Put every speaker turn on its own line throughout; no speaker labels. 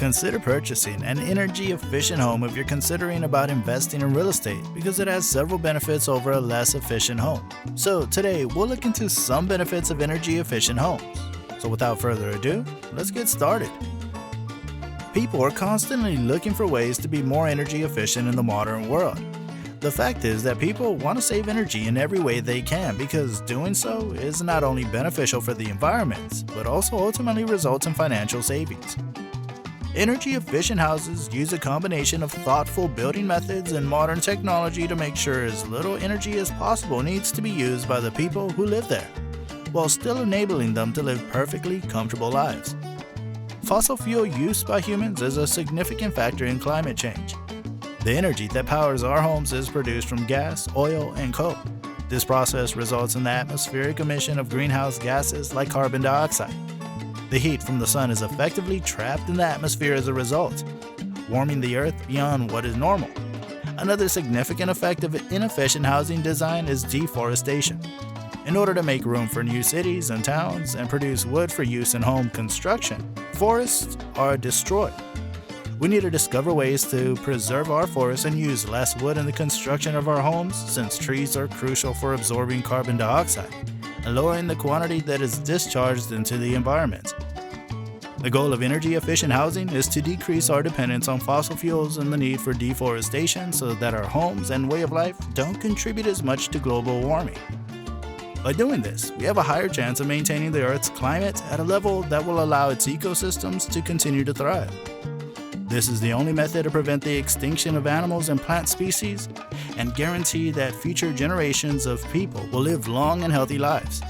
Consider purchasing an energy-efficient home if you're considering about investing in real estate because it has several benefits over a less efficient home. So today, we'll look into some benefits of energy-efficient homes. So without further ado, let's get started. People are constantly looking for ways to be more energy efficient in the modern world. The fact is that people want to save energy in every way they can because doing so is not only beneficial for the environment, but also ultimately results in financial savings. Energy-efficient houses use a combination of thoughtful building methods and modern technology to make sure as little energy as possible needs to be used by the people who live there, while still enabling them to live perfectly comfortable lives. Fossil fuel use by humans is a significant factor in climate change. The energy that powers our homes is produced from gas, oil, and coal. This process results in the atmospheric emission of greenhouse gases like carbon dioxide. The heat from the sun is effectively trapped in the atmosphere as a result, warming the earth beyond what is normal. Another significant effect of inefficient housing design is deforestation. In order to make room for new cities and towns and produce wood for use in home construction, forests are destroyed. We need to discover ways to preserve our forests and use less wood in the construction of our homes, since trees are crucial for absorbing carbon dioxide and lowering the quantity that is discharged into the environment. The goal of energy-efficient housing is to decrease our dependence on fossil fuels and the need for deforestation so that our homes and way of life don't contribute as much to global warming. By doing this, we have a higher chance of maintaining the Earth's climate at a level that will allow its ecosystems to continue to thrive. This is the only method to prevent the extinction of animals and plant species and guarantee that future generations of people will live long and healthy lives.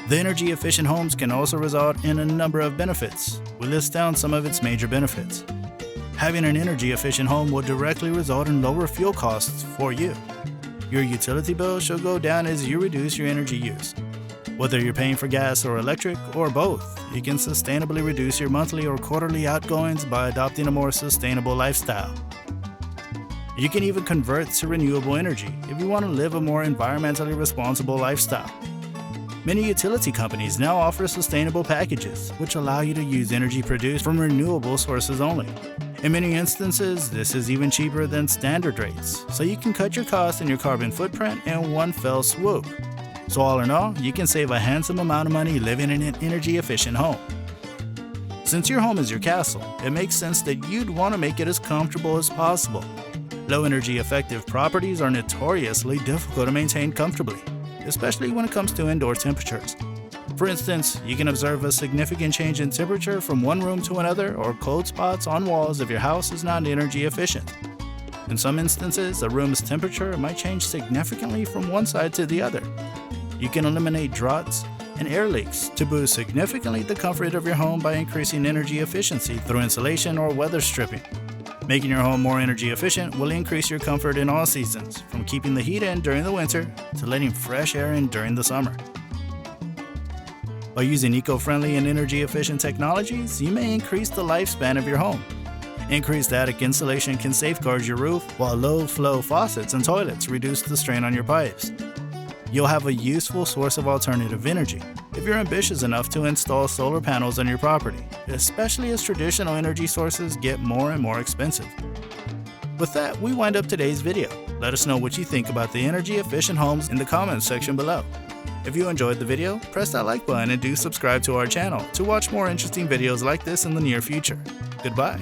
The energy-efficient homes can also result in a number of benefits. We list down some of its major benefits. Having an energy-efficient home will directly result in lower fuel costs for you. Your utility bill should go down as you reduce your energy use. Whether you're paying for gas or electric or both, you can sustainably reduce your monthly or quarterly outgoings by adopting a more sustainable lifestyle. You can even convert to renewable energy if you want to live a more environmentally responsible lifestyle. Many utility companies now offer sustainable packages, which allow you to use energy produced from renewable sources only. In many instances, this is even cheaper than standard rates, so you can cut your costs and your carbon footprint in one fell swoop. So all in all, you can save a handsome amount of money living in an energy-efficient home. Since your home is your castle, it makes sense that you'd want to make it as comfortable as possible. Low energy effective properties are notoriously difficult to maintain comfortably, especially when it comes to indoor temperatures. For instance, you can observe a significant change in temperature from one room to another or cold spots on walls if your house is not energy efficient. In some instances, a room's temperature might change significantly from one side to the other. You can eliminate draughts and air leaks to boost significantly the comfort of your home by increasing energy efficiency through insulation or weather stripping. Making your home more energy efficient will increase your comfort in all seasons, from keeping the heat in during the winter to letting fresh air in during the summer. By using eco-friendly and energy-efficient technologies, you may increase the lifespan of your home. Increased attic insulation can safeguard your roof, while low-flow faucets and toilets reduce the strain on your pipes. You'll have a useful source of alternative energy if you're ambitious enough to install solar panels on your property, especially as traditional energy sources get more and more expensive. With that, we wind up today's video. Let us know what you think about the energy-efficient homes in the comments section below. If you enjoyed the video, press that like button and do subscribe to our channel to watch more interesting videos like this in the near future. Goodbye.